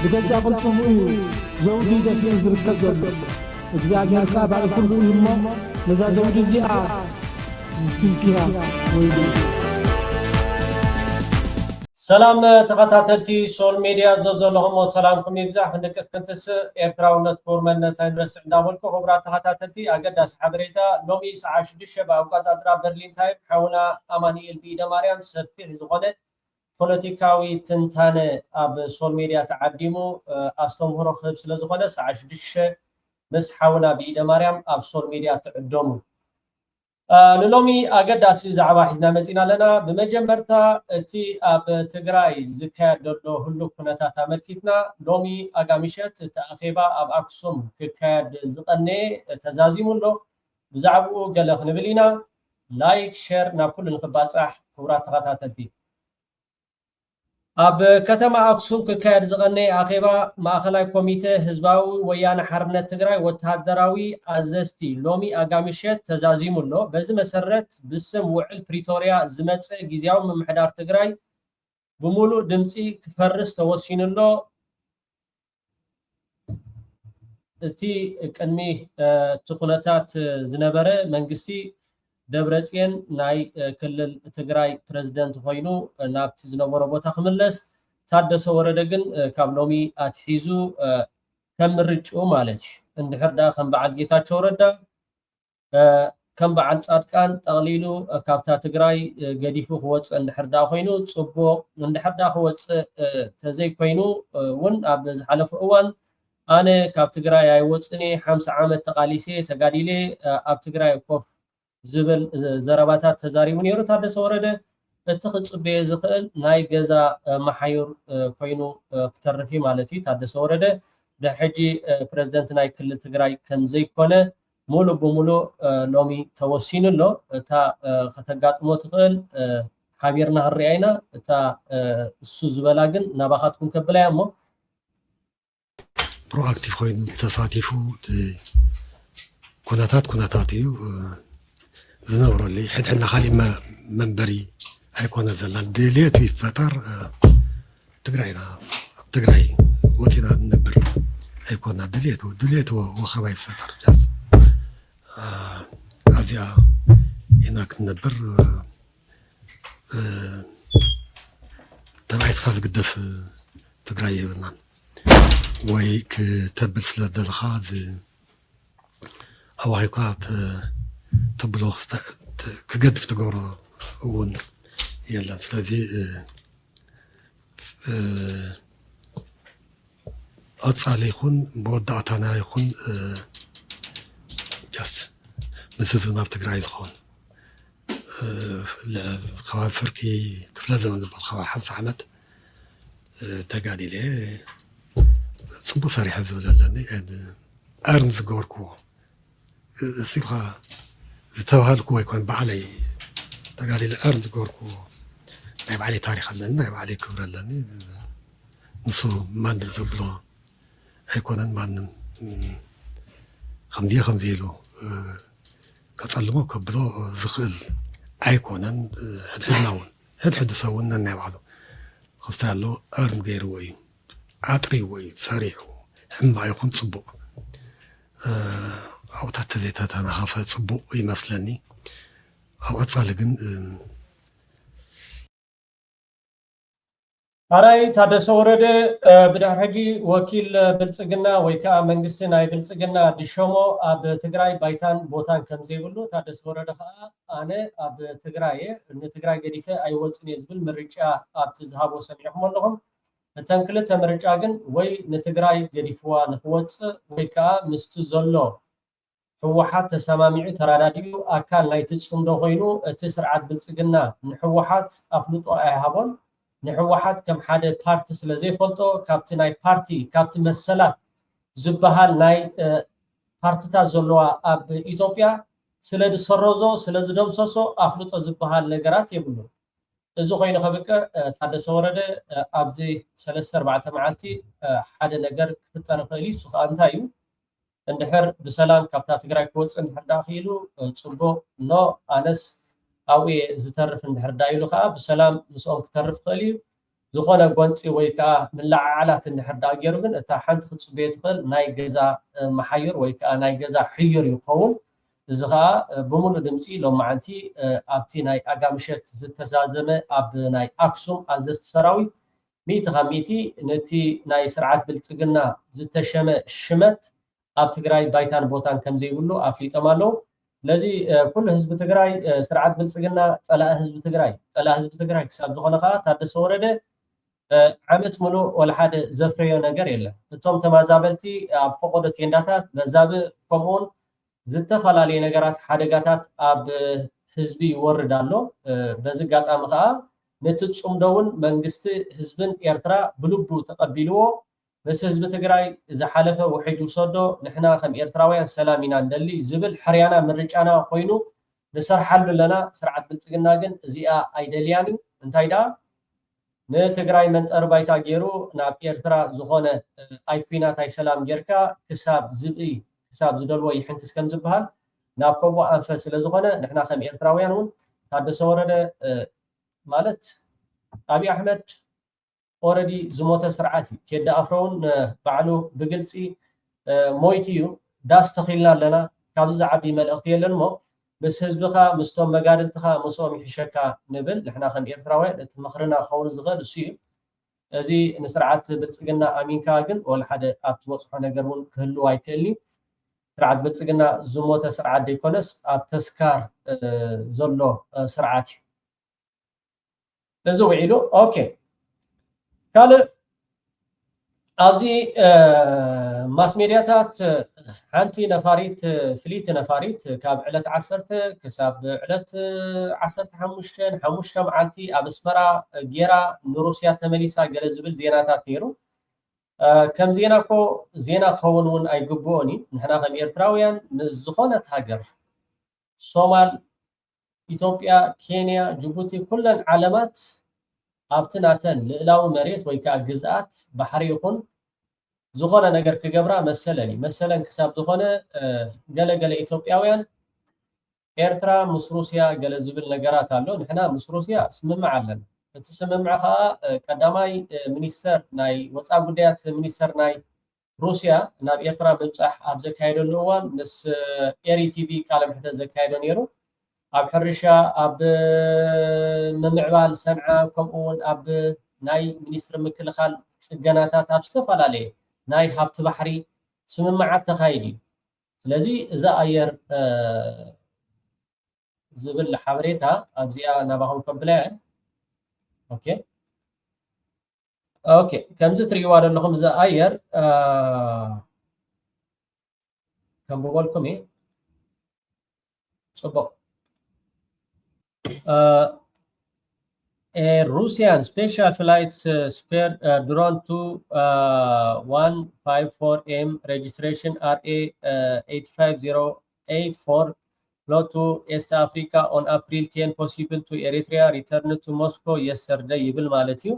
بجد قلتم زوجي دفين زركب زركب እግዚአብሔር ካባል ሁሉ ይሞ ለዛው ጊዜአ ስልኪያ ወይ ሰላም ተከታተልቲ ሶል ሚዲያ ዘዘለሁም ሰላምኩም ይብዛሕ እንደቀስ ከንተስ ኤርትራውነት ኮርመነት አይድረስ እንዳወልኩ ሆብራ ተከታተልቲ አገዳስ ሐበሬታ ሎሚ ሰዓት 6 በአቋጣጥራ በርሊን ታይም ሐውና አማኑኤል ቢደ ማርያም ሰፊሕ ዝኾነ ፖለቲካዊ ትንታነ ኣብ ሶል ሚዲያ ተዓዲሙ አስተምሮ ክብ ስለዝኾነ ሰዓት 6 مس حاونا بإيد مريم أبصر ميديا تعدمو للومي أقدس زعبا حزنا مزينا لنا بمجمرتا تي أب تقراي زكاة دلو هلو كنتا تامركتنا لومي أقامشت تأخيبا أب أكسوم ككاد زقني تزازيمون له بزعبو قلق نبلينا لايك شير ناكل نخبات صح كورات غطاتلتي أب كتما أكسوم ككاد زغني أخيبا مأخلاي كوميته هزباوي ويانا حربنا تقراي وتهدراوي أزستي لومي أقامشت تزازيمو اللو بزي مسرت بسم وعل بريتوريا زمت جيزياو من محدار تقراي بمولو دمتي كفرس توسين اللو تي كنمي تخونتات زنبرة منقسي دبرتين ناي كلل تقراي بريزيدنت خوينو نابت زنبرو بوتا خملس تادس وردقن كابلومي اتحيزو كم رجعو مالتي اندحر دا خم بعد جيتاتشو ردا كم بعد صادقان تقليلو كابتا تقراي قديفو خوص اندحر دا خوينو تصبو اندحر دا خوص تزي كوينو ون ابز حلف اوان انا كاب تقراي ايوصني 50 عامت تقاليسي تقاديلي اب تقراي كوف زبل زرباتات تزاريمون يرو تادس ورده اتخصب بيزخل ناي غزا محاير كوينو كترفي مالتي تادس ورده دحجي بريزيدنت ناي كل تግራይ كم زي كونه مولو بمولو لومي توسين له تا ከተጋጥሞ ትኽል ሓቢርና ህርያይና تا እሱ ዝበላ ግን ናባኻትኩም ከብላያሞ ፕሮአክቲቭ ኮይኑ ተሳቲፉ ኩነታት እዩ زنورلي حنا خالي ما منبري هيكون زلان ديليت يفتر تقراي وتينا نبر هيكون ديليت وخبا يفتر جاز هذا هناك نبر تبعيس خاص قدف تقراي بنان ويك تبلس لدلخاز او هيكات تبلغ كقدف تقورا ون يلا ثلاثي أتصال يكون بودعتنا يكون جاس مسدنا بتقراي يكون خواب فركي كيف لازم نبغى خواب حمص أحمد تقالي ليه صبو صريح زولا لاني أرنز قوركو الثقة زتوهالكو يكون بعلي تقالي الأرض قوركو نايب علي تاريخ لنا نايب علي كبر لنا نصو ما ندبلو يكون من خمديه له كتعلمو كبلو زخل يكون هدحناون هدحد سوونا نايب علو خصتالو أرم غير وي عطري وي صريحو حما يكون صبو أو تحتذي تانا خافت صبو يمثلني أو أتصالقن أراي تادس ورده بدأ حجي وكيل بلصقنا ويكا منقسنا أي بلصقنا دشومو أب تقراي بايتان بوتان كم زيبلو تادس ورده خاء أنا أب تقراي إن تقراي قديفة أي وزن يزبل مرجع أب تزهابو سميعهم لهم تنكلت تمرجعن وي نتقراي قديفوا نخوص ويكا مستزلو حوحات تسامامعي تراداديو أكال لاي تتصم دو خوينو تسرعات بلصقنا نحوحات أفلطو أيهابون نحوحات كم حدا بارتي سلازي فولتو كابتن ناي بارتي كابتن مسلات زبهال ناي بارتيتا زلوا أب إثيوبيا سلاد سروزو سلاد دمسوسو أفلطو زبهال نجارات يبلو إذا خوينا خبكة تحدث ورده أبزي 3-4 معالتي حدا نجار كتر خليل سوق أنتايو اندحر بسلام كابتا تقراي كوص اندحر داخيلو صبو نو انس اوي زترف اندحر دايلو خا بسلام مسوم كترف خليل ዝኾነ ጎንፂ ወይ ከዓ ምልዓዓላት እንድሕር ገይሩ ግን እታ ሓንቲ ክትፅበዮ ትኽእል ናይ ገዛ መሓይር ወይ ከዓ ናይ ገዛ ሕዩር ይኸውን እዚ ከዓ ብሙሉእ ድምፂ ሎማዓንቲ ኣብቲ ናይ ኣጋምሸት ዝተዛዘመ ኣብ ናይ ኣክሱም ኣዘዝቲ ሰራዊት 100% ነቲ ናይ ስርዓት ብልፅግና ዝተሸመ ሽመት ኣብ ትግራይ ባይታን ቦታን ከም ዘይብሉ ኣፍሊጦም ኣለዉ ስለዚ ኩሉ ህዝቢ ትግራይ ስርዓት ብልፅግና ፀላእ ህዝቢ ትግራይ ክሳብ ዝኾነ ከዓ ታደሰ ወረደ ዓመት ሙሉእ ወላ ሓደ ዘፍረዮ ነገር የለን እቶም ተመዛበልቲ ኣብ ፈቆዶ ቴንዳታት በዛብእ ከምኡውን ዝተፈላለዩ ነገራት ሓደጋታት ኣብ ህዝቢ ይወርድ ኣሎ በዚ ኣጋጣሚ ከዓ ነቲ ፅምዶውን መንግስቲ ህዝብን ኤርትራ ብልቡ ተቐቢልዎ ምስ ህዝቢ ትግራይ ዝሓለፈ ውሕጅ ውሰዶ ንሕና ከም ኤርትራውያን ሰላም ኢና ንደሊ ዝብል ሕርያና ምርጫና ኮይኑ ንሰርሓሉ ኣለና ስርዓት ብልፅግና ግን እዚኣ ኣይደልያን እዩ እንታይ ዳ ንትግራይ መንጠር ባይታ ገይሩ ናብ ኤርትራ ዝኾነ ኣይ ኩናት ኣይ ሰላም ጌርካ ክሳብ ዝብኢ ክሳብ ዝደልዎ ይሕንክስ ከም ዝበሃል ናብ ከምኡ ኣንፈት ስለ ዝኾነ ንሕና ከም ኤርትራውያን እውን ታደሰ ወረደ ማለት ኣብይ ኣሕመድ ኦረዲ ዝሞተ ስርዓት እዩ ቴዲ ኣፍሮ እውን ባዕሉ ብግልፂ ሞይቲ እዩ ዳስ ተኺልና ኣለና ካብዚ ዝዓቢ መልእኽቲ የለን እሞ ምስ ህዝብኻ ምስቶም መጋደልትኻ ምስኦም ይሕሸካ ንብል ንሕና ከም ኤርትራውያን እቲ ምኽርና ክኸውን ዝኽእል እሱ እዩ እዚ ንስርዓት ብልፅግና ኣሚንካ ግን ወላ ሓደ ኣብ ትበፅሖ ነገር እውን ክህልው ኣይክእልኒ ስርዓት ብልፅግና ዝሞተ ስርዓት ዘይኮነስ ኣብ ተስካር ዘሎ ስርዓት እዩ እዚ ውዒሉ ኦኬ ካልእ ኣብዚ ማስ ሜድያታት ሓንቲ ነፋሪት ፍሊት ነፋሪት ካብ ዕለት 10 ክሳብ ዕለት 15 5 መዓልቲ ኣብ ኣስመራ ጌራ ንሩስያ ተመሊሳ ገለ ዝብል ዜናታት ነይሩ ከም ዜና እኮ ዜና ክኸውን እውን ኣይግብኦን ንሕና ከም ኤርትራውያን ምስ ዝኾነት ሃገር ሶማል ኢትዮጵያ ኬንያ ጅቡቲ ኩለን ዓለማት ኣብቲ ናተን ልዕላዊ መሬት ወይ ከዓ ግዝኣት ባሕሪ ይኹን ዝኾነ ነገር ክገብራ መሰለን ክሳብ ዝኾነ ገለገለ ኢትዮጵያውያን ኤርትራ ምስ ሩስያ ገለ ዝብል ነገራት ኣሎ ንሕና ምስ ሩስያ ስምምዕ ኣለና እቲ ስምምዕ ከዓ ቀዳማይ ሚኒስተር ናይ ወፃኢ ጉዳያት ሚኒስተር ናይ ሩስያ ናብ ኤርትራ ምብፃሕ ኣብ ዘካየደሉ እዋን ምስ ኤሪ ቲቪ ቃለ ምሕተት ዘካየዶ ነይሩ ኣብ ሕርሻ ኣብ ምምዕባል ሰንዓ ከምኡውን ኣብ ናይ ሚኒስትሪ ምክልኻል ፅገናታት ኣብ ዝተፈላለየ ናይ ሃብቲ ባሕሪ ስምምዓት ተኻይድ እዩ ስለዚ እዛ ኣየር ዝብል ሓበሬታ ኣብዚኣ ናባኹም ከብላ ኦኬ ከምዚ ትሪእዋ ዘለኹም እዛ ኣየር ከም ብበልኩም እየ ፅቡቅ a Russian special flight square drone to 154M registration RA 85084 flew to East Africa on April 10 possible to Eritrea returned to Moscow yesterday ይብል ማለት እዩ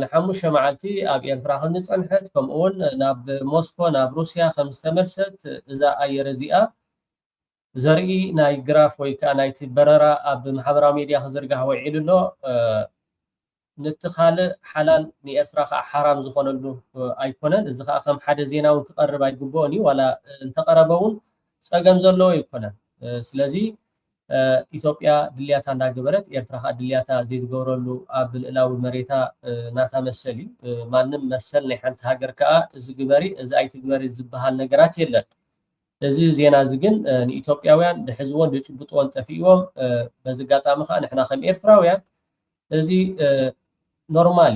ንሓሙሽተ መዓልቲ ኣብ ኤርትራ ከም ዝፀንሐት ከምኡውን ናብ ሞስኮ ናብ ሩስያ ከም ዝተመልሰት እዛ ኣየር እዚኣ ዘርኢ ናይ ግራፍ ወይ ከዓ ናይቲ በረራ ኣብ ማሕበራዊ ሚድያ ክዝርጋሕ ውዒሉ ኣሎ ነቲ ካልእ ሓላል ንኤርትራ ከዓ ሓራም ዝኾነሉ ኣይኮነን እዚ ከዓ ከም ሓደ ዜና እውን ክቐርብ ኣይግብኦን እዩ ዋላ እንተቐረበ እውን ፀገም ዘለዎ ይኮነን ስለዚ ኢትዮጵያ ድልያታ እንዳገበረት ኤርትራ ከዓ ድልያታ ዘይዝገብረሉ ኣብ ልዕላዊ መሬታ ናታ መሰል እዩ ማንም መሰል ናይ ሓንቲ ሃገር ከዓ እዚ ግበሪ እዚ ኣይትግበሪ ዝበሃል ነገራት የለን እዚ ዜና እዚ ግን ንኢትዮጵያውያን ድሕዝዎን ድጭብጥዎን ጠፊእዎም በዚ ኣጋጣሚ ከዓ ንሕና ከም ኤርትራውያን እዚ ኖርማሊ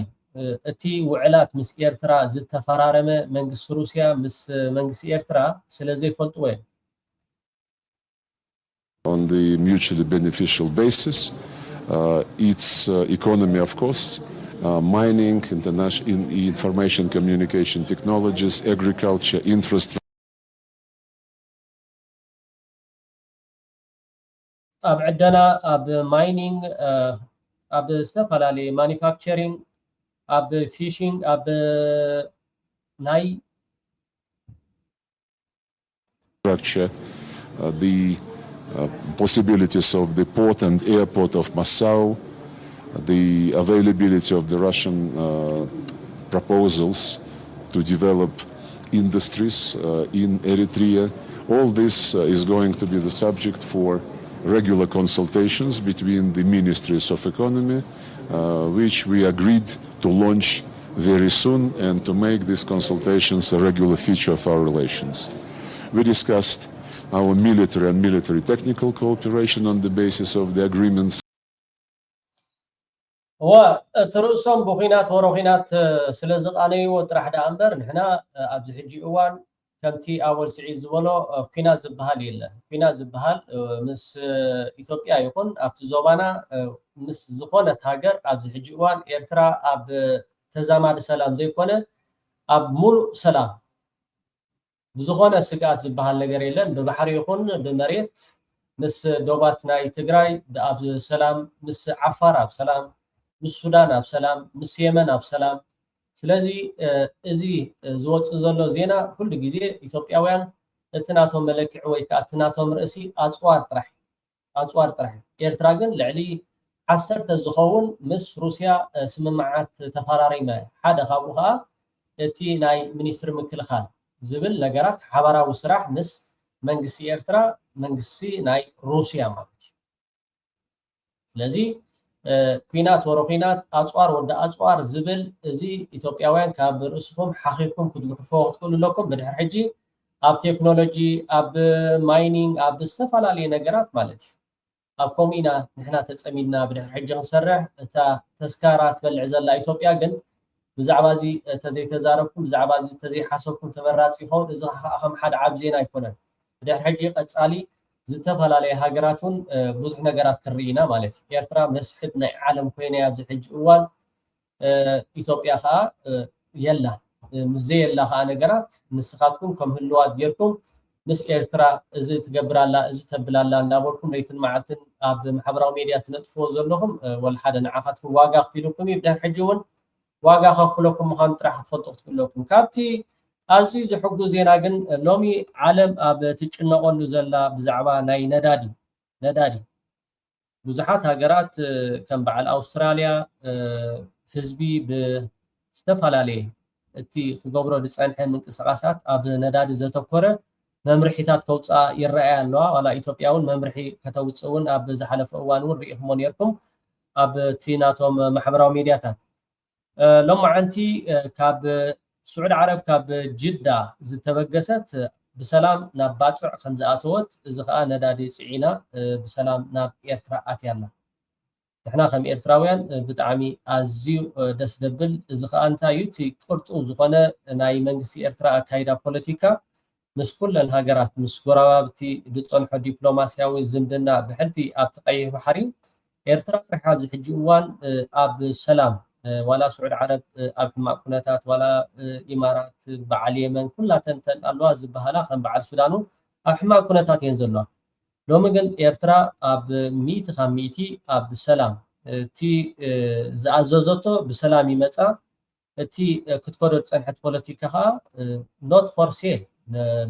እቲ ውዕላት ምስ ኤርትራ ዝተፈራረመ መንግስቲ ሩስያ ምስ መንግስቲ ኤርትራ ስለዘይፈልጥዎ እዮም on the mutually beneficial basis. Its economy, of course, mining, information communication technologies, agriculture, infrastructure. ኣብ ዕደና ኣብ ማይኒንግ ኣብ ዝተፈላለዩ ማኒፋክቸሪንግ ኣብ ፊሽንግ ኣብ ናይ the possibilities of the port and airport of Masau, the availability of the Russian proposals to develop industries in Eritrea. All this is going to be the subject for regular consultations between the ministries of economy, which we agreed to launch very soon and to make these consultations a regular feature of our relations. We discussed our military and military technical cooperation on the basis of the agreements. وترؤسهم بخينات ورخينات سلازقاني وترحد أمبر نحنا أبز حجي أوان كمتي أول سعيد زبالو كينا زبهال يلا كينا زبهال مس إثيوبيا يكون أبت زوبانا مس زخونة هاجر أبز حجي أوان إرترا أب تزامد سلام زي كونه أب ملء سلام بزخونة سقات زبهال نجار يلا ببحر يكون بمريت مس دوباتنا يتجراي أب سلام مس عفار أب سلام مس السودان أب سلام مس يمن أب سلام سلازي ازي زوج زلو زينا كل جزء إثيوبياويان اتناتهم ملك عويكا اتناتهم رئيسي أزوار طرح إيرتراغن لعلي عسر تزخون مس روسيا سممعات تفراري ما حدا خابوها تي ناي منيستر مكلخان زبل نجارات حبارا وسراح مس منجسي إيرترا منجسي ناي روسيا مالتي لذي كوينات ورقينات أزوار ودا أزوار زبل زي إثيوبياويان كاب رؤسهم حقيقكم كدو حفوق تقول لكم بدحر حجي أب تكنولوجي أب ماينينج أب استفال عليه نجارات مالتي أب كومينا نحنا تسأمينا بدحر حجي نسرح تا تذكارات بالعزل إثيوبيا جن بزعبازي تزي تزاربكم بزعبازي تزي حسبكم تمراسي خون إذا أخم حد عبزينا يكونن بدحر حجي قصالي زتفال عليه هاجراتون بوزح نجارات كرينا مالتي إيرترا مسحبنا عالم كوينة يبزح الجوان إثيوبيا خا يلا مزي يلا خا نجارات نسخاتكم كم هاللوات ديركم مس إيرترا إذا تجبر الله إذا تبلا الله نابوركم ليتن معتن أب محبرة ميديا تنتفوز لهم والحدا نعاقتكم واقع في لكم يبدأ حجون واقع خلكم مخان راح تفضل لكم كابتي أزيز حقو زينا جن لومي عالم أب تجنقون زلا بزعبا ناي ندادي بزحات هاجرات كان بعد أستراليا حزبي بستفعل عليه تي خبرة لسانحين من قصاصات أب ندادي زتكورة ممرحيتات كوتسا يرأي الله ولا إثيوبياون ممرحي كتوتسون أب زحلف أوانون رئيهم يركم أب تيناتهم محبرة ميدياتات لما عنتي كاب سعود عرب كاب جدة زتبقست بسلام ناب باطع خمزة أتوت إذا خا ندادي سعينا بسلام ناب إيرترا أتيانا إحنا خم إيرتراويان بتعامي أزيو دس دبل إذا خا أنت يوتي قرطو زخانة ناي منجسي إيرترا كايدا بوليتيكا مس كل الهاجرات مس قرابتي دتصنح دبلوماسياوي زمدنا بحلفي أبتقيه بحري إيرترا رحاب زحجوان أب سلام ولا سعود عرب أب مأكونات ولا إمارات بعلي يمن كلها تنتن الواز بهلا خم بعد السودانو أب مأكونات ينزلوا لو مجن إيرترا أب ميت خميتي أب سلام تي زعزوزته بسلام يمتى تي كتكرر صنحة بوليتيكها not for sale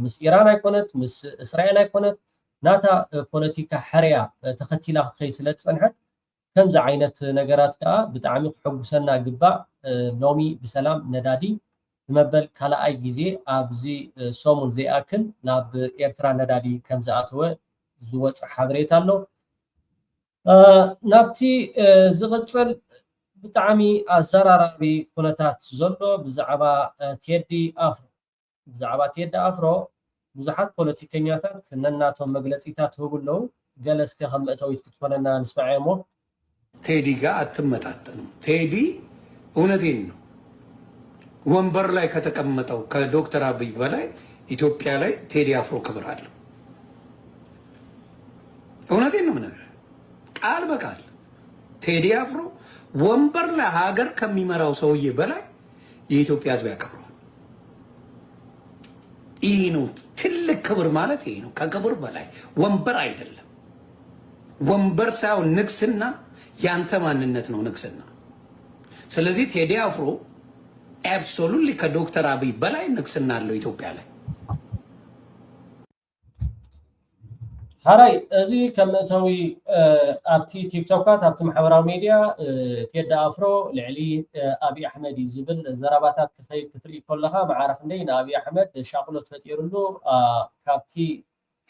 مس إيران يكونت مس إسرائيل يكونت ناتا بوليتيكا حريا تختيلا خيسلت صنحة كم زعينة نجارات كا بتعمي حقوسنا جبا نومي بسلام ندادي مبل كلا أي جزء أبزي صومول زي أكل ناب إيرترا ندادي كم زعتوه زوج حضريت له نبتي زغتسل بتعمي الزرارة بكونتات زلو بزعبا تيدي أفرو بزعبا تيدي أفرو بزحات بوليتيكينياتات نناتهم مجلسيتات هو له جلس كخمئة ويتكتفنا نسمعهم ቴዲ ጋር አትመጣጠኑ። ቴዲ እውነቴን ነው። ወንበር ላይ ከተቀመጠው ከዶክተር አብይ በላይ ኢትዮጵያ ላይ ቴዲ አፍሮ ክብር አለው። እውነቴን ነው የምነግርህ ቃል በቃል ቴዲ አፍሮ ወንበር ላይ ሀገር ከሚመራው ሰውዬ በላይ የኢትዮጵያ ሕዝብ ያከብረዋል። ይህ ነው ትልቅ ክብር ማለት ይሄ ነው። ከክብር በላይ ወንበር አይደለም። ወንበር ሳይሆን ንግስና ያንተ ማንነት ነው ንግስና። ስለዚህ ቴዲ አፍሮ አብሶሉትሊ ከዶክተር አብይ በላይ ንግስና አለው ኢትዮጵያ ላይ። حراي ازي كم توي ابتي تيك توكات ابتي محبراو ميديا تيدا افرو لعلي ابي احمد يزبل زراباتات كخيب كتري كلها معارف ندين ابي احمد شاقلو تفتيرلو كابتي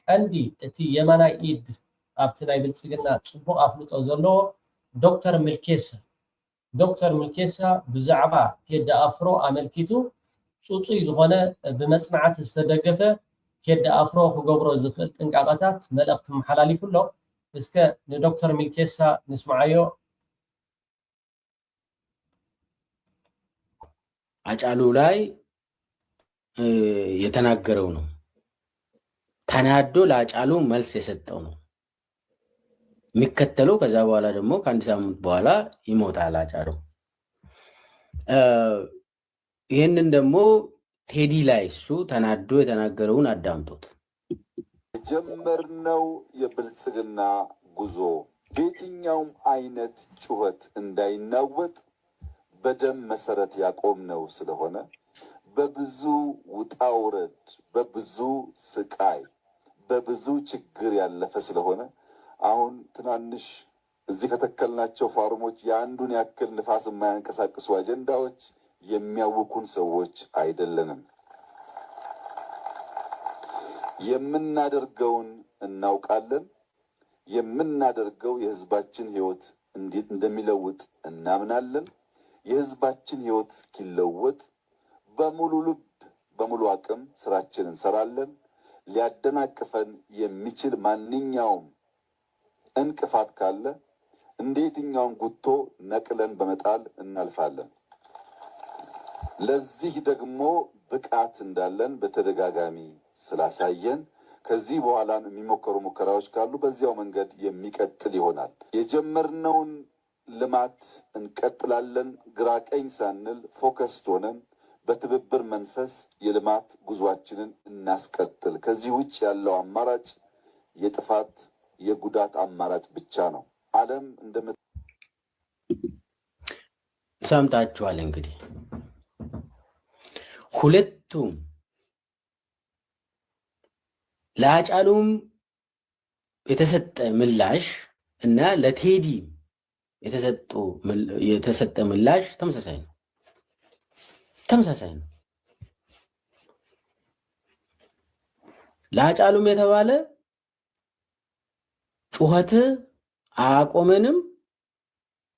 عندي اتي يمانا ايد ابتي ناي بلصقنا صبو افلطو زلو دكتور ملكيسا بزعبا تيدا افرو املكيتو صوصي زغونه بمصنعات استدغفه كيد افرو خغبرو زخل طنقاقات ملأخت محلالي كله اسكه لدكتور ملكيسا نسمعيو አጫሉ ላይ የተናገረው ነው። ተናዶ ለአጫሉ መልስ የሰጠው ነው የሚከተለው። ከዛ በኋላ ደግሞ ከአንድ ሳምንት በኋላ ይሞታል አጫሉ። ይህንን ደግሞ ቴዲ ላይ እሱ ተናዶ የተናገረውን አዳምጦት የጀመርነው የብልጽግና ጉዞ በየትኛውም አይነት ጩኸት እንዳይናወጥ በደም መሰረት ያቆምነው ስለሆነ በብዙ ውጣውረድ፣ በብዙ ስቃይ፣ በብዙ ችግር ያለፈ ስለሆነ አሁን ትናንሽ እዚህ ከተከልናቸው ፋርሞች የአንዱን ያክል ንፋስ የማያንቀሳቅሱ አጀንዳዎች የሚያውኩን ሰዎች አይደለንም። የምናደርገውን እናውቃለን። የምናደርገው የህዝባችን ህይወት እንደሚለውጥ እናምናለን። የህዝባችን ህይወት እስኪለወጥ በሙሉ ልብ በሙሉ አቅም ስራችንን እንሰራለን። ሊያደናቅፈን የሚችል ማንኛውም እንቅፋት ካለ እንደየትኛውም ጉቶ ነቅለን በመጣል እናልፋለን። ለዚህ ደግሞ ብቃት እንዳለን በተደጋጋሚ ስላሳየን ከዚህ በኋላም የሚሞከሩ ሙከራዎች ካሉ በዚያው መንገድ የሚቀጥል ይሆናል። የጀመርነውን ልማት እንቀጥላለን። ግራ ቀኝ ሳንል ፎከስድ ሆነን በትብብር መንፈስ የልማት ጉዟችንን እናስቀጥል። ከዚህ ውጭ ያለው አማራጭ የጥፋት የጉዳት አማራጭ ብቻ ነው። ዓለም ሰምታችኋል። እንግዲህ ሁለቱም ለአጫሉም የተሰጠ ምላሽ እና ለቴዲ የተሰጠ ምላሽ ተመሳሳይ ነው። ለአጫሉም የተባለ ጩኸት አቆመንም፣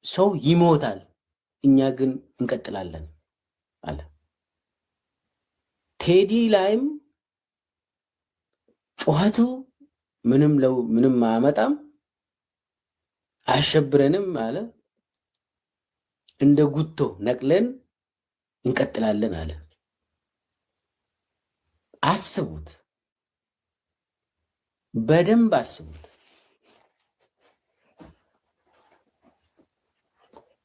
ሰው ይሞታል፣ እኛ ግን እንቀጥላለን አለ። ቴዲ ላይም ጩኸቱ ምንም አያመጣም፣ አያሸብረንም አለ። እንደ ጉቶ ነቅለን እንቀጥላለን አለ። አስቡት፣ በደንብ አስቡት።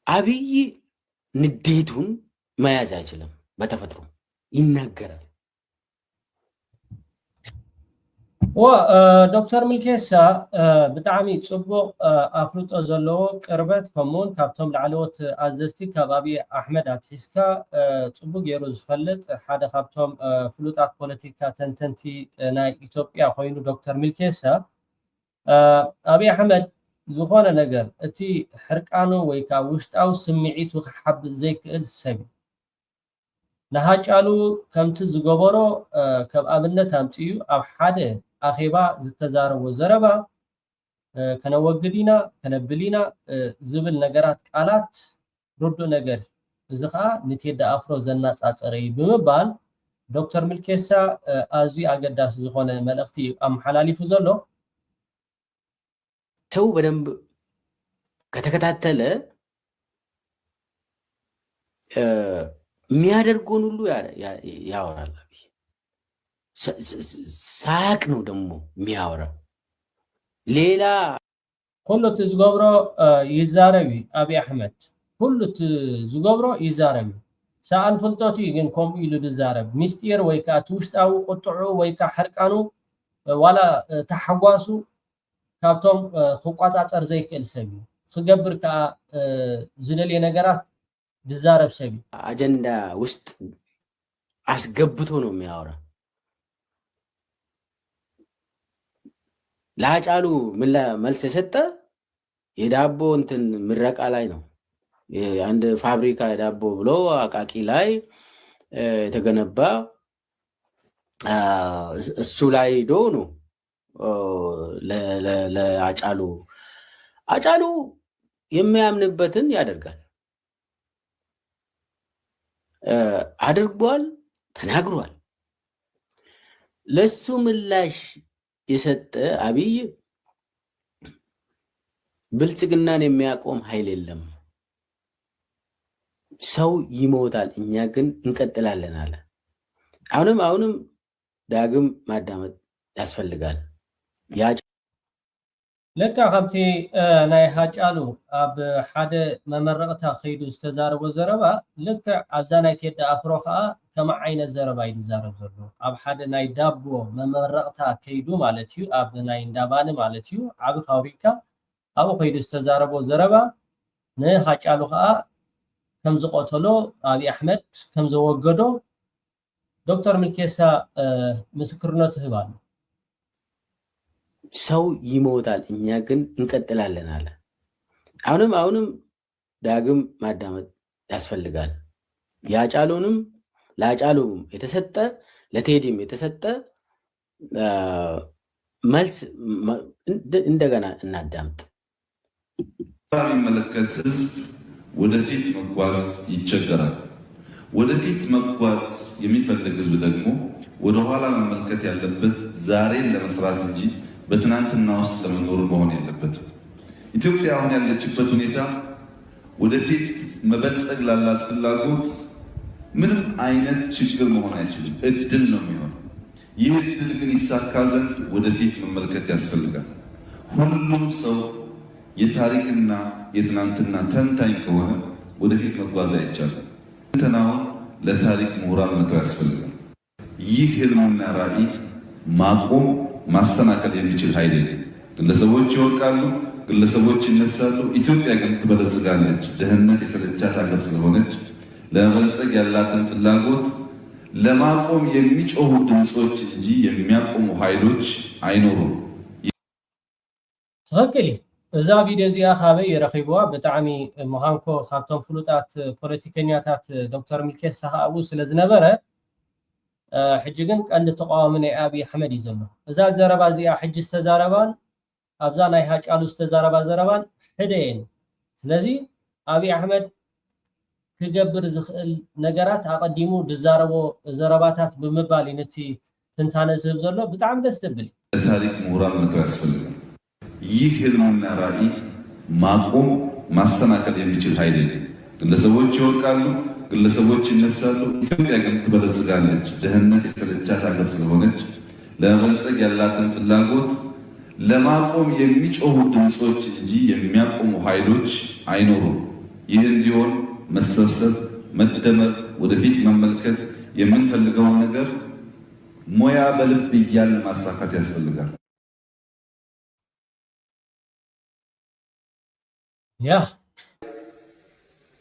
አብይ ንዴቱን መያዝ አይችልም፣ በተፈጥሮ ይናገራል። ዶክተር ምልኬሳ ብጣዕሚ ፅቡቅ ኣፍልጦ ዘለዎ ቅርበት ከምኡውን ካብቶም ላዕለዎት ኣዘዝቲ ካብ ኣብይ ኣሕመድ ኣትሒዝካ ፅቡቅ ገይሩ ዝፈልጥ ሓደ ካብቶም ፍሉጣት ፖለቲካ ተንተንቲ ናይ ኢትዮጵያ ኮይኑ ዶክተር ምልኬሳ ኣብይ ኣሕመድ ዝኾነ ነገር እቲ ሕርቃኑ ወይ ከዓ ውሽጣዊ ስምዒቱ ክሓብእ ዘይክእል ሰብ ንሃጫሉ ከምቲ ዝገበሮ ከም ኣብነት ኣምፅኡ ኣብ ሓደ ኣኼባ ዝተዛረቦ ዘረባ ከነወግድ ኢና ከነብል ኢና ዝብል ነገራት ቃላት ርዱእ ነገር እዚ ከዓ ንቴዲ ኣፍሮ ዘናፃፀረ እዩ ብምባል ዶክተር ምልኬሳ ኣዝዩ ኣገዳሲ ዝኾነ መልእኽቲ ኣመሓላሊፉ ዘሎ ሰው በደንብ ከተከታተለ የሚያደርገውን ሁሉ ያወራል። ሳያቅ ነው ደግሞ የሚያወራ። ሌላ ኩሉ እቲ ዝገብሮ ይዛረብ እዩ ኣብይ ኣሕመድ ኩሉ እቲ ዝገብሮ ይዛረብ እዩ። ሰኣን ፍልጠቱ ግን ከምኡ ኢሉ ዝዛረብ ሚስጢር ወይ ከዓ እቲ ውሽጣዊ ቁጥዑ ወይ ከዓ ሕርቃኑ ዋላ ተሓጓሱ ካብቶም ክቋፃፀር ዘይክእል ሰብ እዩ። ክገብር ከዓ ዝደልየ ነገራት ዝዛረብ ሰብ እዩ። አጀንዳ ውስጥ አስገብቶ ነው የሚያወራ። ለአጫሉ መልስ የሰጠ የዳቦ እንትን ምረቃ ላይ ነው። አንድ ፋብሪካ ዳቦ ብሎ አቃቂ ላይ የተገነባ እሱ ላይ ሄዶ ነው አጫሉ የሚያምንበትን ያደርጋል። አድርጓል፣ ተናግሯል። ለሱ ምላሽ የሰጠ አብይ ብልጽግናን የሚያቆም ኃይል የለም። ሰው ይሞታል፣ እኛ ግን እንቀጥላለን አለ። አሁንም ዳግም ማዳመጥ ያስፈልጋል። ለካ ከምቲ ናይ ሃጫሉ ኣብ ሓደ መመረቕታ ከይዱ ዝተዛረቦ ዘረባ ልክዕ ኣብዛ ናይ ቴዲ ኣፍሮ ከዓ ከመ ዓይነት ዘረባ እዩ ዝዛረብ ዘሎ። ኣብ ሓደ ናይ ዳቦ መመረቕታ ከይዱ ማለት እዩ፣ ኣብ ናይ እንዳባኒ ማለት እዩ፣ ዓብ ፋብሪካ ኣብኡ ከይዱ ዝተዛረቦ ዘረባ ንሃጫሉ ከዓ ከም ዝቆተሎ ኣብይ ኣሕመድ ከም ዘወገዶ ዶክተር ሚልኬሳ ምስክርነቱ ይህብ ኣሎ። ሰው ይሞታል፣ እኛ ግን እንቀጥላለን አለ። አሁንም ዳግም ማዳመጥ ያስፈልጋል። ለአጫሉም የተሰጠ ለቴዲም የተሰጠ መልስ እንደገና እናዳምጥ። የሚመለከት ህዝብ ወደፊት መጓዝ ይቸገራል። ወደፊት መጓዝ የሚፈልግ ህዝብ ደግሞ ወደኋላ መመልከት ያለበት ዛሬን ለመስራት እንጂ በትናንትና ውስጥ ለመኖር መሆን የለበትም። ኢትዮጵያ አሁን ያለችበት ሁኔታ ወደፊት መበልጸግ ላላት ፍላጎት ምንም አይነት ችግር መሆን አይችልም፣ እድል ነው የሚሆነው። ይህ እድል ግን ይሳካ ዘንድ ወደፊት መመልከት ያስፈልጋል። ሁሉም ሰው የታሪክና የትናንትና ተንታኝ ከሆነ ወደፊት መጓዝ አይቻልም። ትንተናውን ለታሪክ ምሁራን መተው ያስፈልጋል። ይህ ህልምና ራዕይ ማቆም ማስተናከል የሚችል ኃይል የለም። ግለሰቦች ይወድቃሉ፣ ግለሰቦች ይነሳሉ። ኢትዮጵያ ግን ትበለጽጋለች። ድህነት የሰለቻት ሀገር ስለሆነች ለመበልጸግ ያላትን ፍላጎት ለማቆም የሚጮሁ ድምፆች እንጂ የሚያቆሙ ኃይሎች አይኖሩም። ትክክል። እዛ ቪድዮ እዚኣ ካበይ ረኺብዋ ብጣዕሚ ምዃንኮ ካብቶም ፍሉጣት ፖለቲከኛታት ዶክተር ሚልኬሳ ኣብኡ ስለ ዝነበረ ሕጂ ግን ቀንዲ ተቃዋሚ ናይ ኣብይ ኣሕመድ እዩ ዘሎ። እዛ ዘረባ እዚኣ ሕጂ ዝተዛረባን ኣብዛ ናይ ሃጫሉ ዝተዛረባ ዘረባን ሕደየን። ስለዚ ኣብይ ኣሕመድ ክገብር ዝኽእል ነገራት ኣቐዲሙ ዝዛረቦ ዘረባታት ብምባል ነቲ ትንታነ ዝህብ ዘሎ ብጣዕሚ ደስ ደብል እዩ። ታሪክ ምሁራን መተው ያስፈልጋል። ይህ ህልምና ራዕይ ማቆም ማስተናከል የሚችል ኃይል የለም። ግለሰቦች ይወድቃሉ፣ ግለሰቦች ይነሳሉ። ኢትዮጵያ ግን ትበለጽጋለች። ድህነት የሰለቻት ሀገር ስለሆነች ለመበልጸግ ያላትን ፍላጎት ለማቆም የሚጮሁ ድምፆች እንጂ የሚያቆሙ ኃይሎች አይኖሩም። ይህ እንዲሆን መሰብሰብ፣ መደመር፣ ወደፊት መመልከት፣ የምንፈልገውን ነገር ሞያ በልብ እያልን ማሳካት ያስፈልጋል።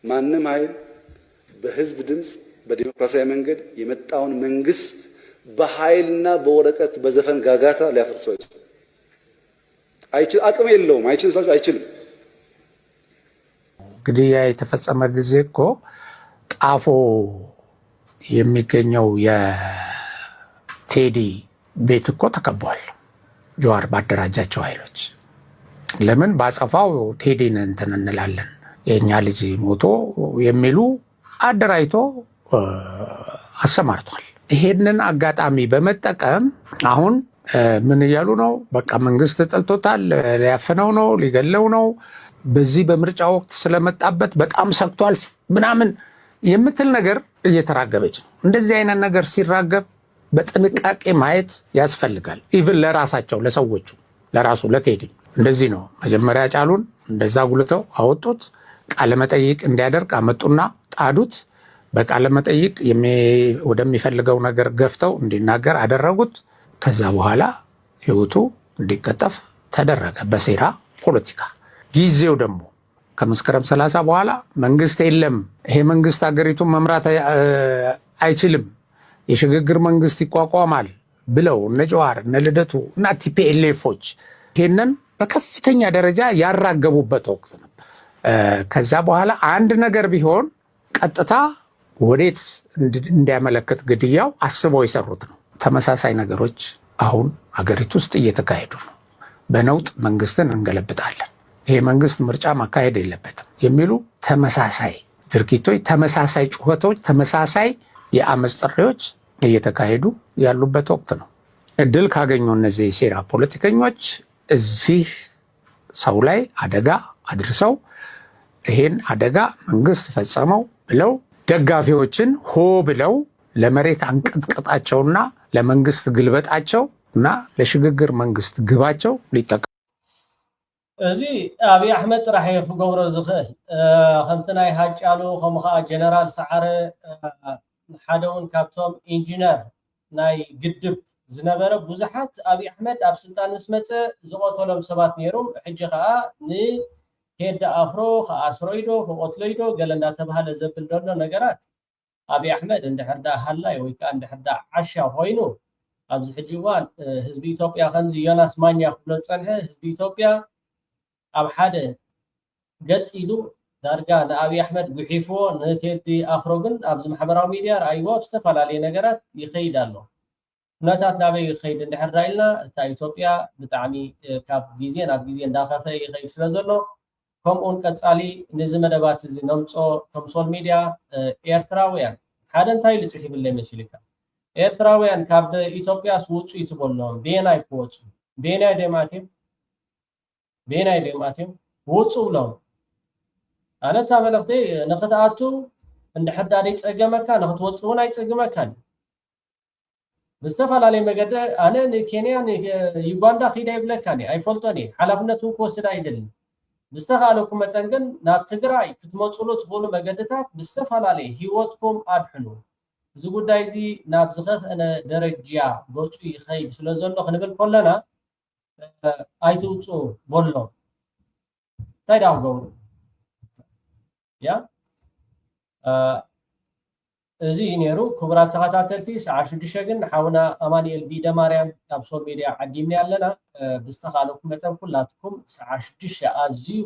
ማንም ኃይል በህዝብ ድምፅ በዲሞክራሲያዊ መንገድ የመጣውን መንግስት በኃይልና በወረቀት በዘፈን ጋጋታ ሊያፈርሰው አይችልም። አቅም የለውም። አይችልም። ግድያ የተፈጸመ ጊዜ እኮ ጣፎ የሚገኘው የቴዲ ቤት እኮ ተከቧል። ጀዋር ባደራጃቸው ኃይሎች ለምን ባጸፋው ቴዲን እንትን እንላለን የኛ ልጅ ሞቶ የሚሉ አደራጅቶ አሰማርቷል። ይሄንን አጋጣሚ በመጠቀም አሁን ምን እያሉ ነው? በቃ መንግስት ጠልቶታል፣ ሊያፍነው ነው፣ ሊገለው ነው፣ በዚህ በምርጫ ወቅት ስለመጣበት በጣም ሰግቷል ምናምን የምትል ነገር እየተራገበች ነው። እንደዚህ አይነት ነገር ሲራገብ በጥንቃቄ ማየት ያስፈልጋል። ኢቭን ለራሳቸው ለሰዎቹ ለራሱ ለቴዲ እንደዚህ ነው። መጀመሪያ ጫሉን እንደዛ ጉልተው አወጡት። ቃለ መጠይቅ እንዲያደርግ አመጡና ጣዱት። በቃለ መጠይቅ ወደሚፈልገው ነገር ገፍተው እንዲናገር አደረጉት። ከዛ በኋላ ህይወቱ እንዲቀጠፍ ተደረገ በሴራ ፖለቲካ። ጊዜው ደግሞ ከመስከረም 30 በኋላ መንግስት የለም፣ ይሄ መንግስት ሀገሪቱን መምራት አይችልም፣ የሽግግር መንግስት ይቋቋማል ብለው እነ ጀዋር እነ ልደቱ እና ቲፒኤልኤፎች ይሄንን በከፍተኛ ደረጃ ያራገቡበት ወቅት ነበር። ከዛ በኋላ አንድ ነገር ቢሆን ቀጥታ ወዴት እንዲያመለክት ግድያው አስበው የሰሩት ነው። ተመሳሳይ ነገሮች አሁን አገሪቱ ውስጥ እየተካሄዱ ነው። በነውጥ መንግስትን እንገለብጣለን፣ ይሄ መንግስት ምርጫ ማካሄድ የለበትም የሚሉ ተመሳሳይ ድርጊቶች፣ ተመሳሳይ ጩኸቶች፣ ተመሳሳይ የአመፅ ጥሪዎች እየተካሄዱ ያሉበት ወቅት ነው። እድል ካገኙ እነዚህ የሴራ ፖለቲከኞች እዚህ ሰው ላይ አደጋ አድርሰው ይሄን አደጋ መንግስት ፈጸመው ብለው ደጋፊዎችን ሆ ብለው ለመሬት አንቀጥቅጣቸውና ለመንግስት ግልበጣቸው እና ለሽግግር መንግስት ግባቸው ሊጠቀሙ እዚ አብይ አሕመድ ጥራሕ ክገብሮ ዝኽእል ከምቲ ናይ ሃጫሉ ከምኡ ከዓ ጀነራል ሰዓረ ሓደ እውን ካብቶም ኢንጂነር ናይ ግድብ ዝነበረ ብዙሓት አብይ አሕመድ ኣብ ስልጣን ምስ መፀ ዝቆተሎም ሰባት ነይሮም። ሕጂ ከዓ ቴዲ አፍሮ ከአስሮ ኢዶ ከቆትሎ ኢዶ ገለ እንዳተባሃለ ዘብል ዘሎ ነገራት አብይ አሕመድ እንድሕር ዳ ሃላይ ወይ ከዓ እንድሕር ዳ ዓሻ ኮይኑ ኣብዚ ሕጂ እዋን ህዝቢ ኢትዮጵያ ከምዚ ዮናስ ማኛ ክብሎ ፀንሐ ህዝቢ ኢትዮጵያ ኣብ ሓደ ገፅ ኢሉ ዳርጋ ንአብይ አሕመድ ጉሒፍዎ ንቴዲ አፍሮ ግን ኣብዚ ማሕበራዊ ሚድያ ረኣይዎ ብዝተፈላለየ ነገራት ይኸይድ ኣሎ። ኩነታት ናበይ ይኸይድ እንድሕር ኢልና እታ ኢትዮጵያ ብጣዕሚ ካብ ግዜ ናብ ግዜ እንዳኸፈ ይኸይድ ስለ ዘሎ ከምኡን ቀፃሊ ነዚ መደባት እዚ ነምፆ ከም ሶል ሚድያ ኤርትራውያን ሓደ እንታይ ልፅሕ ይብለይ መሲልካ ኤርትራውያን ካብ ኢትዮጵያ ስውፁ ይትበሎም ቤናይ ክወፁ ቤናይ ደማትዮም ውፁ ብሎም ኣነታ መልእኽቲ ንኽትኣቱ እንድሕር ዳ ደይፀገመካ ንኽትወፁ እውን ኣይፀግመካን። ብዝተፈላለየ መገዲ ኣነ ንኬንያ ንዩጋንዳ ኺዳ ይብለካኒ ኣይፈልጦን እየ ሓላፍነት እውን ክወስድ ኣይደልን። ብዝተኻለኩም መጠን ግን ናብ ትግራይ ክትመፅሉ ትኽእሉ መገድታት ብዝተፈላለየ ሂወትኩም ኣድሕኑ። እዚ ጉዳይ እዚ ናብ ዝኸፍአነ ደረጃ ገፁ ይኸይድ ስለ ዘሎ ክንብል ከለና ኣይትውፁ በሎ እንታይ ዳ ክገብሩ ያ እዚ ነይሩ። ክቡራት ተኸታተልቲ ሰዓት 6 ግን ሓውና ኣማኒኤል ቢደማርያም ኣብ ሶል ሚድያ ዓዲምና ኣለና። ብዝተኻለኩም መጠን ኩላትኩም ሰዓት 6 ኣዝዩ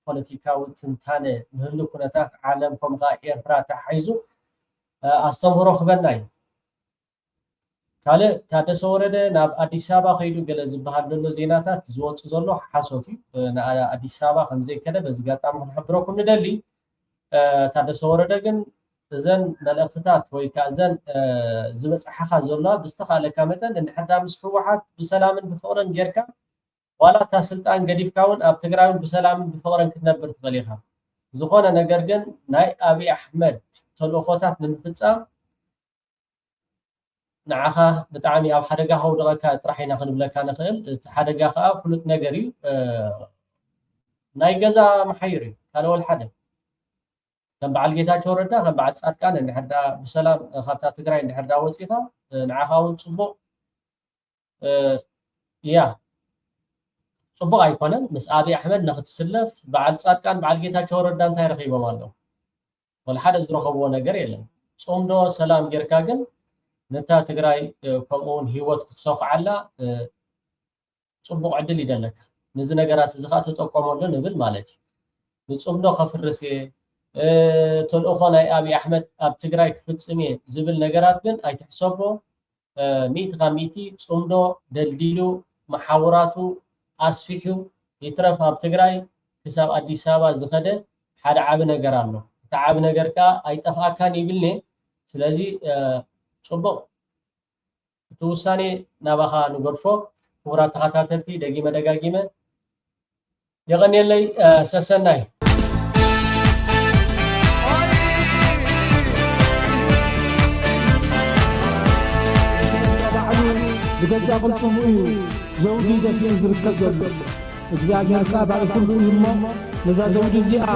ፖለቲካዊ ትንታነ ንህሉ ኩነታት ዓለም ከምኡ ከዓ ኤርትራ ተሓሒዙ ኣስተምህሮ ክበና እዩ። ካልእ ታደሰ ወረደ ናብ ኣዲስ ኣበባ ከይዱ ገለ ዝበሃል ዘሎ ዜናታት ዝወፁ ዘሎ ሓሶት እዩ። ንኣዲስ ኣበባ ከምዘይከደ በዚ ጋጣሚ ክንሕብረኩም ንደሊ። ታደሰ ወረደ ግን እዘን መልእኽትታት ወይ ከዓ እዘን ዝበፅሓኻ ዘለዋ ብዝተኻለካ መጠን እንድሕር ዳ ምስ ህወሓት ብሰላምን ብፍቕርን ጌርካ ዋላ እታ ስልጣን ገዲፍካ እውን ኣብ ትግራይ ብሰላምን ብፍቕርን ክትነብር ትኽእል ኢኻ። ዝኾነ ነገር ግን ናይ አብይ አሕመድ ተልእኾታት ንምፍፃም ንዓኻ ብጣዕሚ ኣብ ሓደጋ ከውድቐካ ጥራሕ ኢና ክንብለካ ንኽእል። እቲ ሓደጋ ከዓ ፍሉጥ ነገር እዩ። ናይ ገዛ መሓይር እዩ ካልእ ወል ሓደ ከም በዓል ጌታቸው ረዳ ከም በዓል ፃድቃን እንድሕር ዳ ብሰላም ካብታ ትግራይ እንድሕር ዳ ወፂኻ ንዓኻ እውን ፅቡቕ ፅቡቕ ኣይኮነን። ምስ አብይ አሕመድ ንኽትስለፍ በዓል ፃድቃን በዓል ጌታቸው ረዳ እንታይ ረኺቦም ኣለዉ? ወላ ሓደ ዝረኸብዎ ነገር የለን። ፆምዶ ሰላም ጌርካ ግን ነታ ትግራይ ከምኡውን ሂወት ክትሰኽዓላ ፅቡቕ ዕድል ይደለካ። ነዚ ነገራት እዚ ከዓ ተጠቀመሉ ንብል ማለት እዩ። ንፅምዶ ከፍርስ እየ ተልእኾ ናይ አብይ አሕመድ ኣብ ትግራይ ክፍፅም እየ ዝብል ነገራት ግን ኣይትሕሰቦ። 100% ፅምዶ ደልዲሉ መሓውራቱ ኣስፊሑ ይትረፍ ኣብ ትግራይ ክሳብ ኣዲስ ኣበባ ዝኸደ ሓደ ዓብ ነገር ኣሎ። እቲ ዓብ ነገር ከዓ ኣይጠፍኣካን ይብልኒ። ስለዚ ፅቡቕ እቲ ውሳኔ ናባኻ ንገድፎ። ክቡራት ተኸታተልቲ ደጊመ ደጋጊመ የቐኒየለይ ሰሰናይ بجد قلتم ايه زوجي ده في زرك الجد እግዚአብሔር ቃል ባይኩሉ ይሞ ለዛ ዘውጅ እዚኣ